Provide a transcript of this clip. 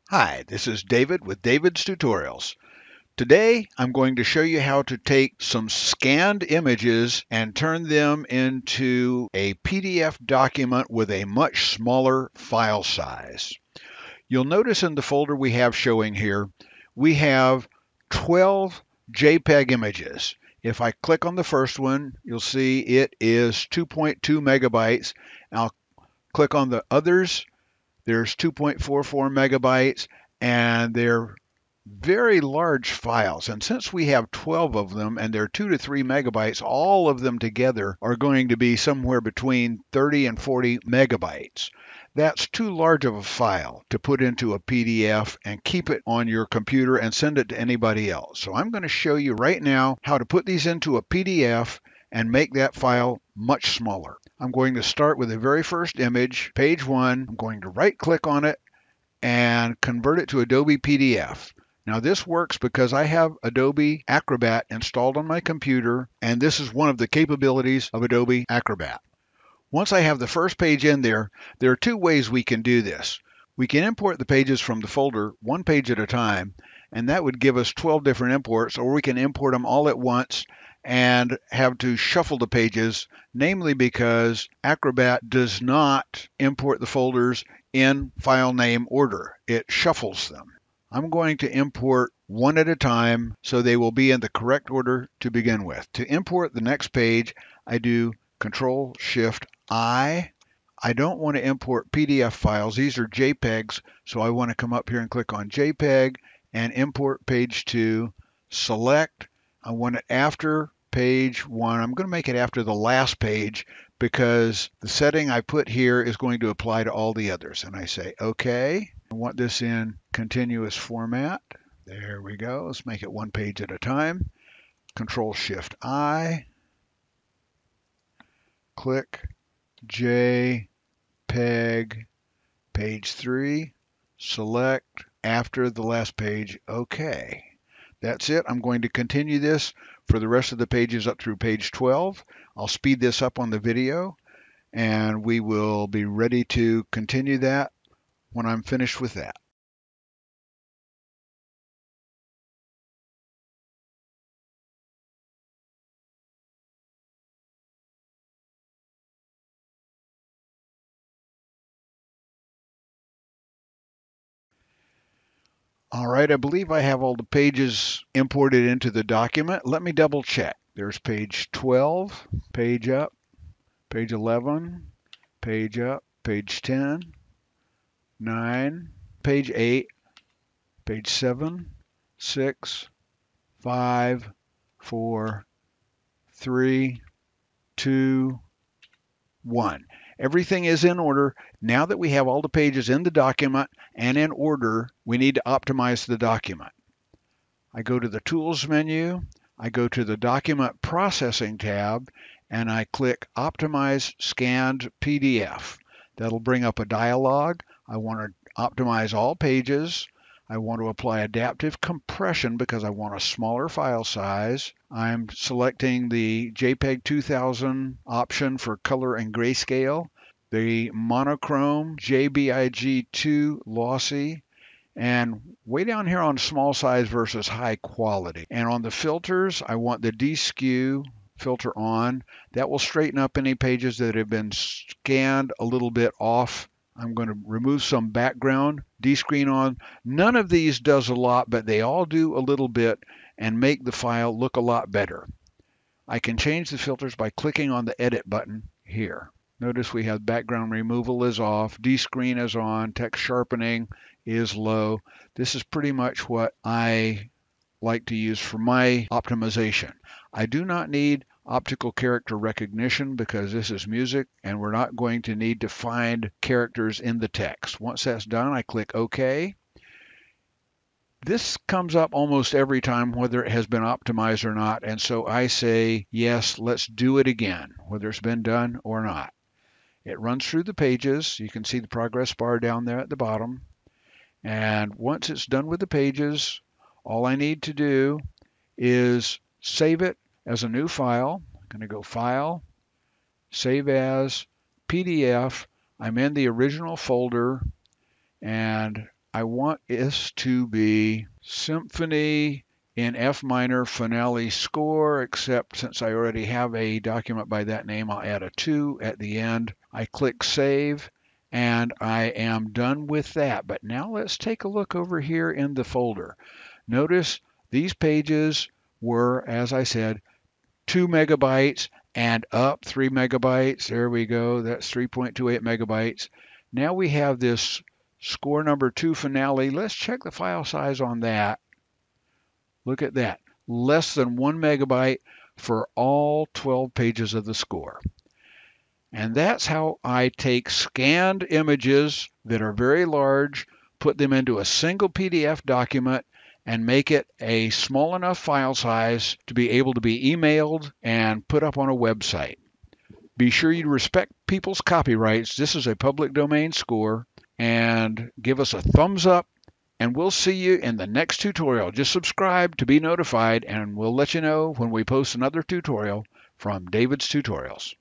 Hi, this is David with David's Tutorials. Today I'm going to show you how to take some scanned images and turn them into a PDF document with a much smaller file size. You'll notice in the folder we have showing here, we have 12 JPEG images. If I click on the first one, you'll see it is 2.2 megabytes. I'll click on the others. There's 2.44 megabytes, and they're very large files. And since we have 12 of them and they're 2 to 3 megabytes, all of them together are going to be somewhere between 30 and 40 megabytes. That's too large of a file to put into a PDF and keep it on your computer and send it to anybody else. So I'm going to show you right now how to put these into a PDF and make that file much smaller. I'm going to start with the very first image, page 1. I'm going to right click on it and convert it to Adobe PDF. Now this works because I have Adobe Acrobat installed on my computer, and this is one of the capabilities of Adobe Acrobat. Once I have the first page in there are two ways we can do this. We can import the pages from the folder one page at a time, and that would give us 12 different imports, or we can import them all at once and have to shuffle the pages, namely because Acrobat does not import the folders in file name order. It shuffles them. I'm going to import one at a time so they will be in the correct order to begin with. To import the next page, I do Control-Shift-I. I don't want to import PDF files. These are JPEGs, so I want to come up here and click on JPEG and import page 2. Select. I want it after page 1. I'm going to make it after the last page because the setting I put here is going to apply to all the others. And I say OK. I want this in continuous format. There we go. Let's make it one page at a time. Control-Shift-I. Click JPEG page 3. Select after the last page. OK. That's it. I'm going to continue this for the rest of the pages up through page 12. I'll speed this up on the video, and we will be ready to continue that when I'm finished with that. All right, I believe I have all the pages imported into the document. Let me double check. There's page 12, page up, page 11, page up, page 10, 9, page 8, page 7, 6, 5, 4, 3, 2, 1. Everything is in order. Now that we have all the pages in the document and in order, we need to optimize the document. I go to the Tools menu, I go to the Document Processing tab, and I click Optimize Scanned PDF. That'll bring up a dialog. I want to optimize all pages. I want to apply adaptive compression because I want a smaller file size. I'm selecting the JPEG 2000 option for color and grayscale, the monochrome JBIG2 lossy, and way down here on small size versus high quality. And on the filters, I want the deskew filter on. That will straighten up any pages that have been scanned a little bit off. I'm going to remove some background, descreen on. None of these does a lot, but they all do a little bit and make the file look a lot better. I can change the filters by clicking on the edit button here. Notice we have background removal is off, descreen is on, text sharpening is low. This is pretty much what I like to use for my optimization. I do not need optical character recognition because this is music and we're not going to need to find characters in the text. Once that's done, I click OK. This comes up almost every time whether it has been optimized or not, and so I say yes, let's do it again, whether it's been done or not. It runs through the pages. You can see the progress bar down there at the bottom. And once it's done with the pages, all I need to do is save it as a new file. I'm going to go File, Save As, PDF. I'm in the original folder, and I want this to be Symphony in F minor finale score, except since I already have a document by that name, I'll add a 2 at the end. I click Save, and I am done with that. But now let's take a look over here in the folder. Notice these pages were, as I said, 2 megabytes and up 3 megabytes. There we go. That's 3.28 megabytes. Now we have this score number 2 finale. Let's check the file size on that. Look at that. Less than 1 megabyte for all 12 pages of the score. And that's how I take scanned images that are very large, put them into a single PDF document, and make it a small enough file size to be able to be emailed and put up on a website. Be sure you respect people's copyrights. This is a public domain score, and give us a thumbs up, and we'll see you in the next tutorial. Just subscribe to be notified, and we'll let you know when we post another tutorial from David's Tutorials.